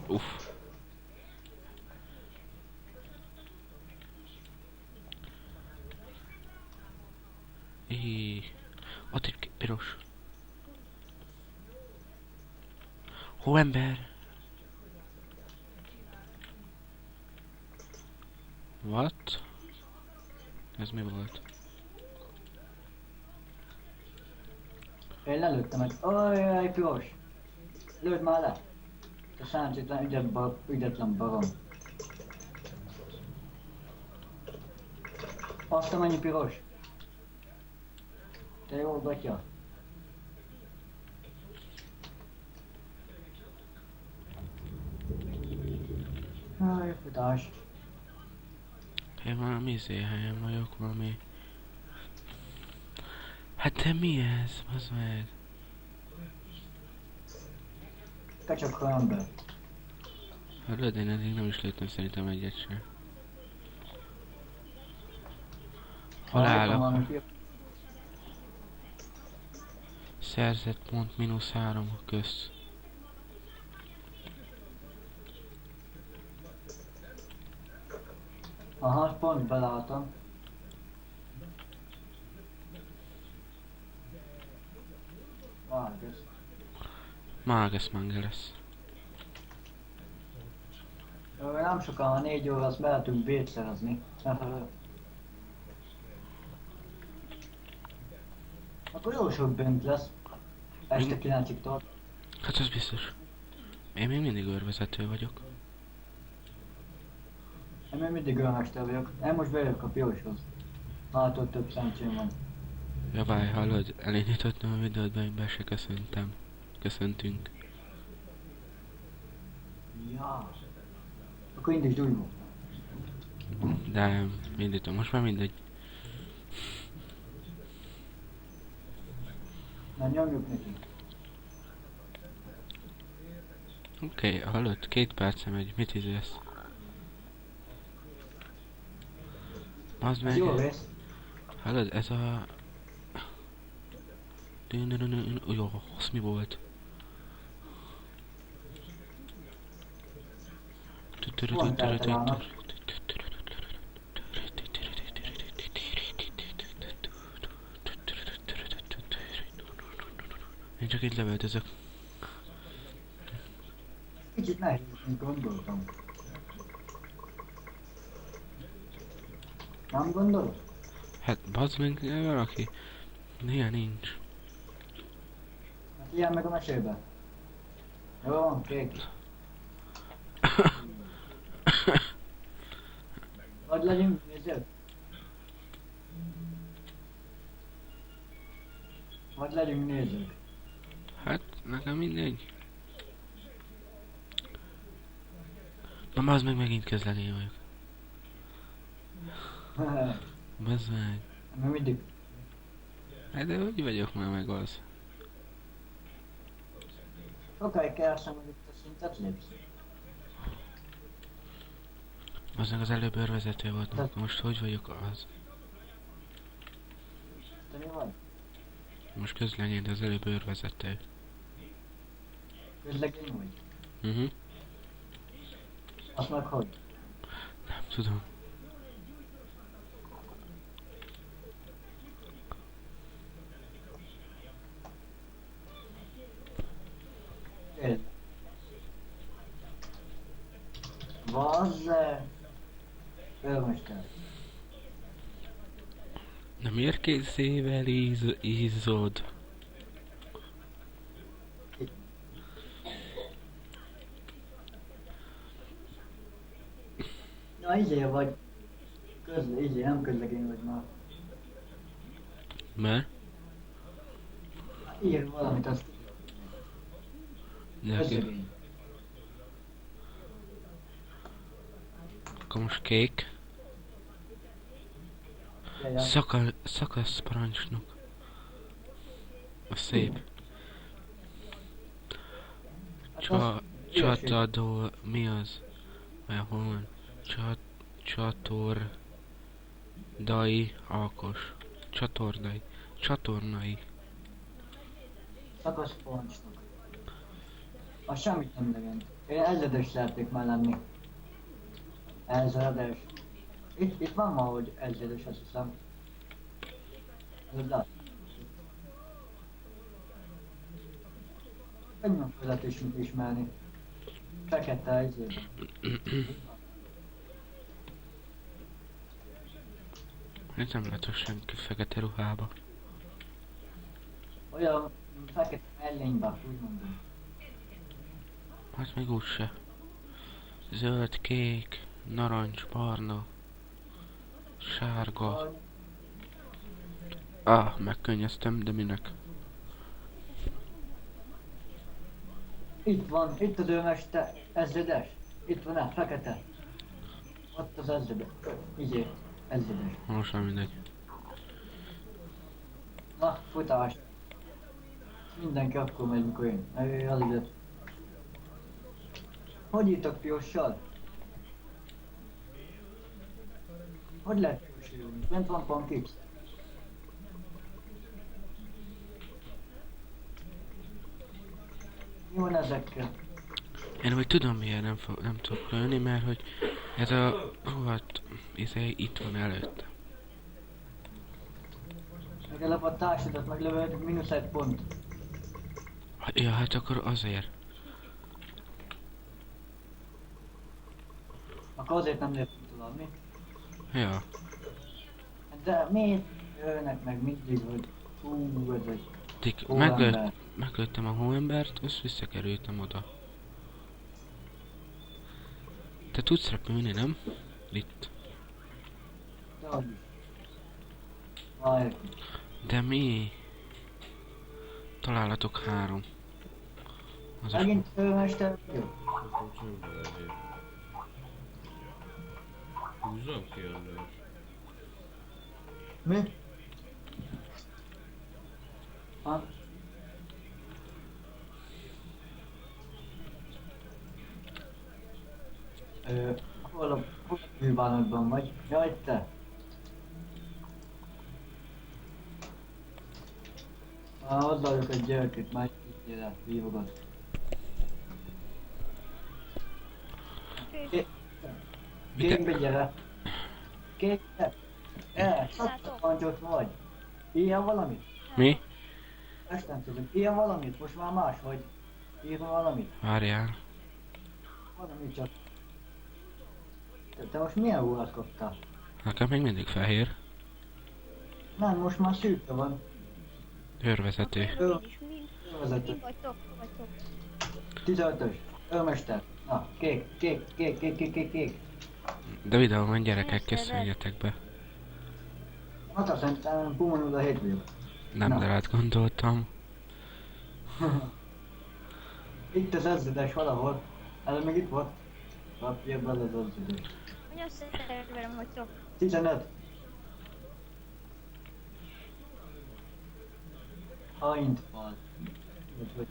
Uff. Ott egy piros. Hóember! What? Ez mi volt? Én lelőttem egy... Ojjjj, piros! Lőd már le! Te szerencsétlen ügyetlen barom. Azt a mennyi piros? Te jó gatya. Háj, futás. Én valami helyen vagyok, valami... Hát de mi ez? Az meg. Te csak olyan be. Hallod, én eddig nem is lőttem szerintem egyet sem. Hol állok? Szerzett pont -3 közt. Aha, pont belálltam. Várj, Máges Mangeles. nem sokan, a 4 óra azt mehetünk B-t szerezni. Akkor jó sok bent lesz. Este 9-ig tart. Hát az biztos. Én még mindig őrvezető vagyok. Én még mindig önmester vagyok. Én most bejövök a piroshoz. Hát ott több szerencsém van. Jabály, hallod, elindítottam a videót, be, be se köszöntem. Köszöntünk. Ja. Akkor indítsd úgy volt. De indítom, most már mindegy. Na nyomjuk neki. Oké, hallod, 2 percem megy, mit izélsz? Az Ez meg... jó rész. Hallod, ez a... Jó, az mi volt? Pont eltalálnak. Én csak itt lövöldözök. Kicsit nehéz, mint gondoltam. Nem gondolod? Hát bazd meg valaki. Ilyen nincs. Hát ilyen meg a mesébe. Jó van, kék. Vagy legyünk nézők. Vagy legyünk nézők. Hát, nekem mindegy. Na bazd meg, megint közlegény vagyok. Bazd meg. Mert mindig. Hát de hogy vagyok már meg az? Sokáig keresem, hogy itt a szintet lépsz. Bazd meg, az előbb őrvezető voltam, most hogy vagyok az? Te mi vagy? Most közlegény, de az előbb őrvezető. Közlegény vagy? Azt meg hogy? Nem tudom. Érd. Vazze! Örmester. Na miért készével ízod? Na izé vagy. Izé, nem közlegény vagy már. Mert? Ír valamit, azt De közlegény. akkor most kék. Ja. Szakasz parancsnok. A szép. Csatadó... Mi az? Olyan hol van? Csatordai Alkos. Csatornai. Szakasz parancsnok. Az semmit nem legend. Én ezredes szeretnék már lenni. Ezredes. Itt van ma, hogy ezredes, azt hiszem. Ez lát. Ennyi között is ismerni. Fekete ezért. Itt nem látok senki fekete ruhába. Olyan fekete mellénybe, úgy mondom. Hát még úgyse. Zöld, kék, narancs, barna, sárga. Megkönnyeztem, de minek? Itt van, itt az őmeste, ezredes. Itt van a fekete. Ott az ezredes. Izé, ezredes. Most már mindegy. Na, futás. Mindenki akkor megy, mikor én. Alig lett. Hogy írtak pirossal? Hogy lehet piros írni? Bent van pankix. Mi van ezekkel? Én hogy tudom miért nem tudok lőni, mert hogy ez a rohadt itt van előtte. Legalább a társadat meglövöd, mínusz 1 pont. Ja, hát akkor azért. Akkor azért nem lépünk tovább, mi? Ja. De miért jönnek meg mindig, hogy hú, ez egy Hóember. Meglőttem a hóembert, és visszakerültem oda. Te tudsz repülni, nem? Itt. De mi? Találatok 3. Az is Megint főmester vagyok. Húzzam ki András. Mi? Ha? Hol a bűbánatban vagy? Jaj, te! Hozzájuk egy gyereket, már így hívogat. Kékbe gyere! Kékbe! Szaktalancsot vagy! Ilyen valamit? Mi? Ezt nem tudom. Ilyen valamit? Most már más vagy? Írva valamit? Várjál. Valami csak. Te most milyen ruhát kaptál? Nekem még mindig fehér. Nem, most már szűkre van. Őrvezető. Ő Mi vezető. vagytok? 15-ös. Őmester. Na, kék. De videóban gyerekek, köszönjetek be. Hát azt szerintem Pumanul a 7 vagyok. Nem, Na. de rád gondoltam. Itt az ezredes valahol. Ez még itt volt. Kapja bele az ezredes. Nagyon szerverem vagytok. 15. Haint van. Vagy